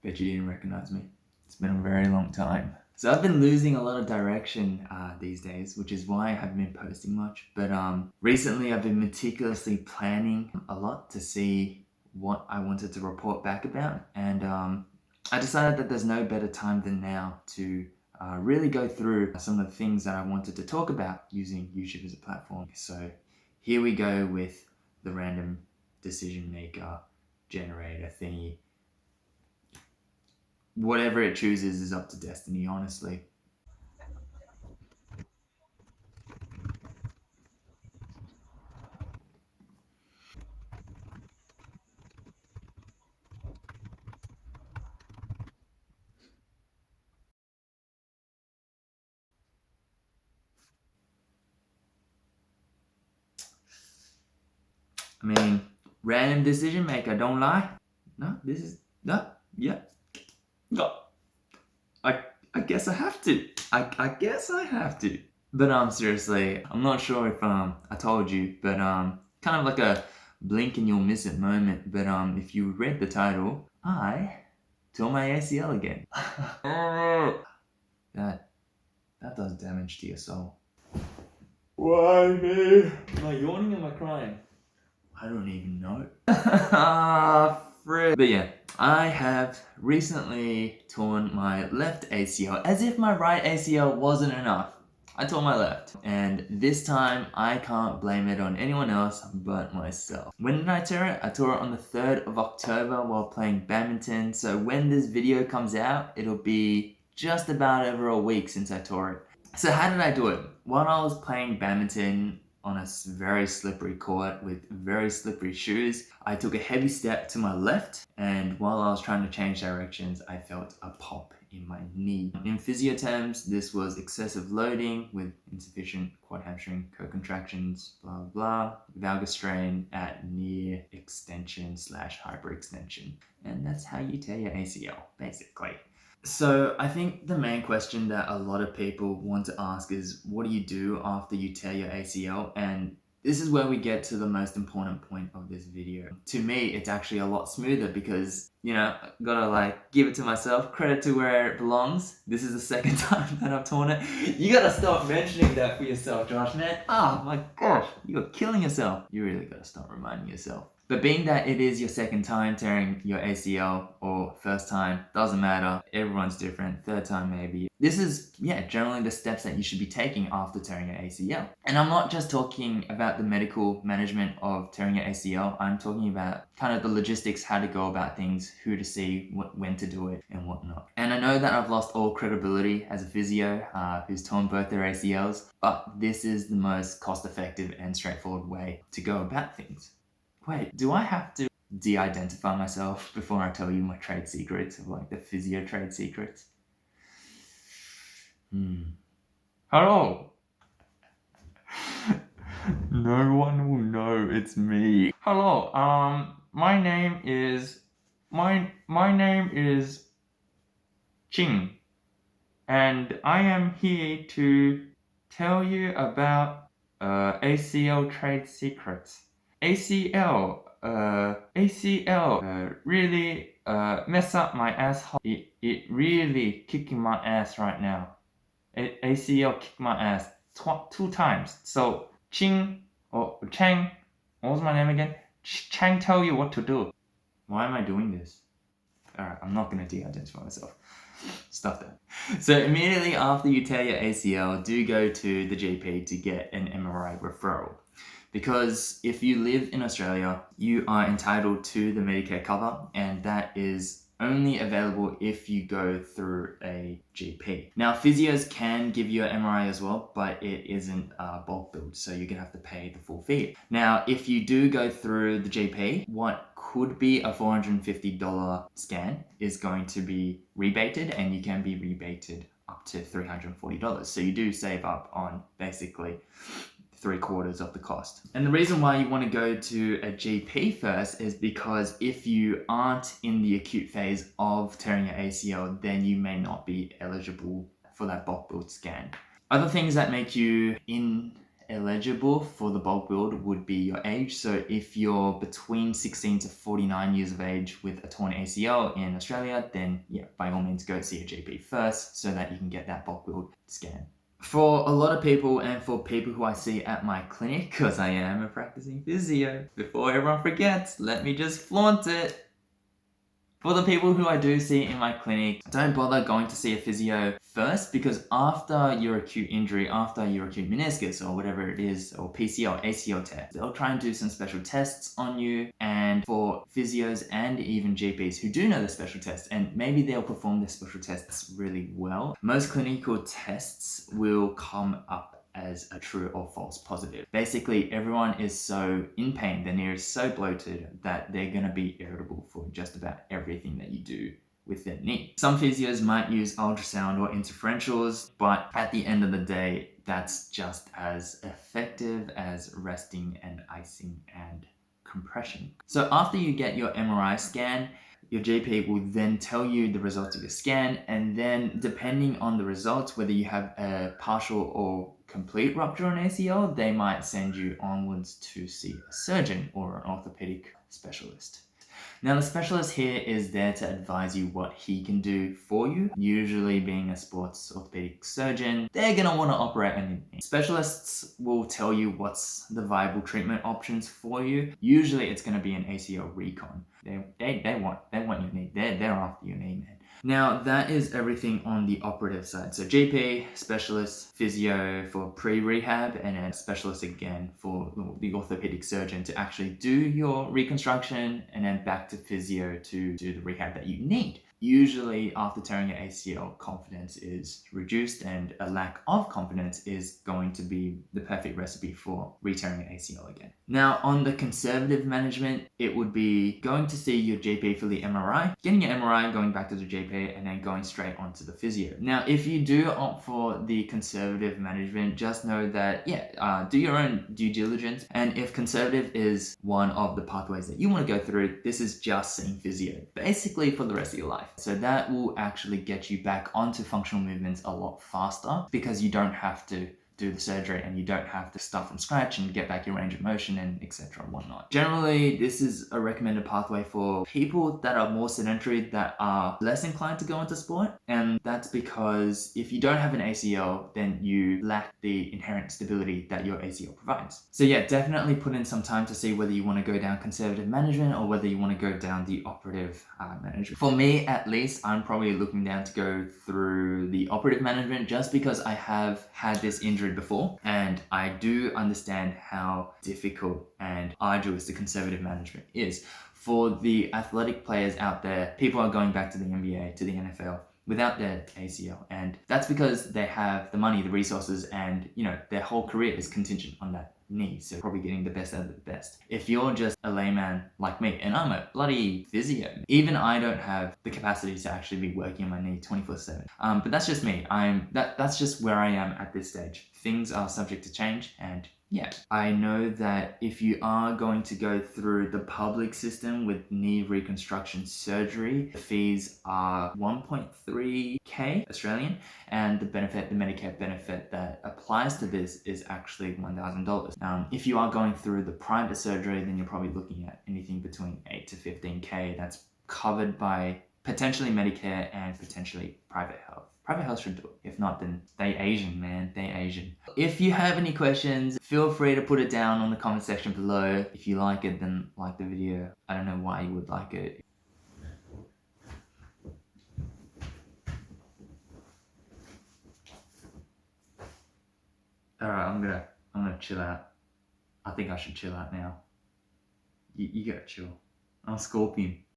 Bet you didn't recognize me. It's been a very long time. So I've been losing a lot of direction these days, which is why I haven't been posting much. But recently I've been meticulously planning a lot to see what I wanted to report back about. And I decided that there's no better time than now to really go through some of the things that I wanted to talk about using YouTube as a platform. So here we go with the random decision maker generator thingy. Whatever it chooses is up to destiny, honestly. I mean, random decision maker, don't lie. No, this is no, yeah. No. I guess I have to. I guess I have to. But seriously, I'm not sure if I told you, but kind of like a blink and you'll miss it moment. But if you read the title, I tore my ACL again. that does damage to your soul. Why me? Am I yawning or am I crying? I don't even know. Frick. But yeah, I have recently torn my left ACL, as if my right ACL wasn't enough. I tore my left, and this time I can't blame it on anyone else but myself. When did I tear it? I tore it on the 3rd of October while playing badminton, so when this video comes out, it'll be just about over a week since I tore it. So how did I do it? While I was playing badminton on a very slippery court with very slippery shoes, I took a heavy step to my left, and while I was trying to change directions, I felt a pop in my knee. In physio terms, this was excessive loading with insufficient quad hamstring co-contractions, blah blah, valgus strain at near extension / hyperextension. And that's how you tear your ACL, basically. So I think the main question that a lot of people want to ask is, what do you do after you tear your ACL? And this is where we get to the most important point of this video. To me, it's actually a lot smoother because, you know, gotta like give it to myself, credit to where it belongs. This is the second time that I've torn it. You gotta stop mentioning that for yourself, Josh, man. Oh my gosh, you're killing yourself. You really gotta stop reminding yourself. But being that it is your second time tearing your ACL, or first time, doesn't matter, everyone's different, third time maybe. This is, generally the steps that you should be taking after tearing your ACL. And I'm not just talking about the medical management of tearing your ACL, I'm talking about kind of the logistics, how to go about things, who to see, when to do it, and whatnot. And I know that I've lost all credibility as a physio who's torn both their ACLs, but this is the most cost-effective and straightforward way to go about things. Wait, do I have to de-identify myself before I tell you my trade secrets, of like the physio trade secrets? Hello. No one will know it's me. Hello. My name is Ching, and I am here to tell you about ACL trade secrets. ACL really mess up my asshole. It really kicking my ass right now. ACL kicked my ass 2 times. So Ching or Chang, what was my name again? Chang tell you what to do. Why am I doing this? Alright, I'm not gonna de-identify myself. Stuff that. So immediately after you tear your ACL, do go to the GP to get an MRI referral. Because if you live in Australia, you are entitled to the Medicare cover, and that is only available if you go through a GP. Now, physios can give you an MRI as well, but it isn't bulk billed, so you're gonna have to pay the full fee. Now, if you do go through the GP, what could be a $450 scan is going to be rebated, and you can be rebated up to $340. So you do save up on basically 3/4 of the cost. And the reason why you want to go to a GP first is because if you aren't in the acute phase of tearing your ACL, then you may not be eligible for that bulk billed scan. Other things that make you eligible for the bulk build would be your age. So if you're between 16 to 49 years of age with a torn ACL in Australia, then yeah, by all means go see a GP first so that you can get that bulk build scan. For a lot of people and for people who I see at my clinic, because I am a practicing physio, before everyone forgets, let me just flaunt it. For the people who I do see in my clinic, don't bother going to see a physio first, because after your acute injury, after your acute meniscus or whatever it is, or PCL, ACL test, they'll try and do some special tests on you. And for physios and even GPs who do know the special tests, and maybe they'll perform their special tests really well, most clinical tests will come up as a true or false positive. Basically, everyone is so in pain, their knee is so bloated that they're going to be irritable for just about everything that you do with their knee. Some physios might use ultrasound or interferentials, but at the end of the day, that's just as effective as resting and icing and compression. So after you get your MRI scan, your GP will then tell you the results of your scan, and then depending on the results, whether you have a partial or complete rupture on ACL, they might send you onwards to see a surgeon or an orthopedic specialist. Now, the specialist here is there to advise you what he can do for you. Usually, being a sports orthopedic surgeon, they're gonna want to operate on your knee. Specialists will tell you what's the viable treatment options for you. Usually, it's gonna be an ACL recon. They want your knee. They're after your knee, man. Now, that is everything on the operative side. So GP, specialist, physio for pre-rehab, and then specialist again for the orthopedic surgeon to actually do your reconstruction, and then back to physio to do the rehab that you need. Usually after tearing your ACL, confidence is reduced, and a lack of confidence is going to be the perfect recipe for re-tearing your ACL again. Now, on the conservative management, it would be going to see your GP for the MRI, getting your MRI, going back to the GP, and then going straight onto the physio. Now, if you do opt for the conservative management, just know that, do your own due diligence. And if conservative is one of the pathways that you want to go through, this is just seeing physio, basically for the rest of your life. So that will actually get you back onto functional movements a lot faster, because you don't have to do the surgery and you don't have to start from scratch and get back your range of motion and etc. and whatnot. Generally, this is a recommended pathway for people that are more sedentary, that are less inclined to go into sport. And that's because if you don't have an ACL, then you lack the inherent stability that your ACL provides. So yeah, definitely put in some time to see whether you want to go down conservative management or whether you want to go down the operative management. For me, at least, I'm probably looking down to go through the operative management, just because I have had this injury before, and I do understand how difficult and arduous the conservative management is. For the athletic players out there, people are going back to the NBA, to the NFL without their ACL, and that's because they have the money, the resources, and their whole career is contingent on that knee, so probably getting the best out of the best. If you're just a layman like me, and I'm a bloody physio, even I don't have the capacity to actually be working on my knee 24/7. But that's just me. That's just where I am at this stage. Things are subject to change, and yeah, I know that if you are going to go through the public system with knee reconstruction surgery, the fees are 1.3k Australian, and the Medicare benefit that applies to this is actually $1,000. If you are going through the private surgery, then you're probably looking at anything between 8 to 15k. That's covered by potentially Medicare and potentially private health. Private health should do it. If not, then they Asian, man. They Asian. If you have any questions, feel free to put it down on the comment section below. If you like it, then like the video. I don't know why you would like it. Alright, I'm gonna chill out. I think I should chill out now. You gotta chill. I'm Scorpion.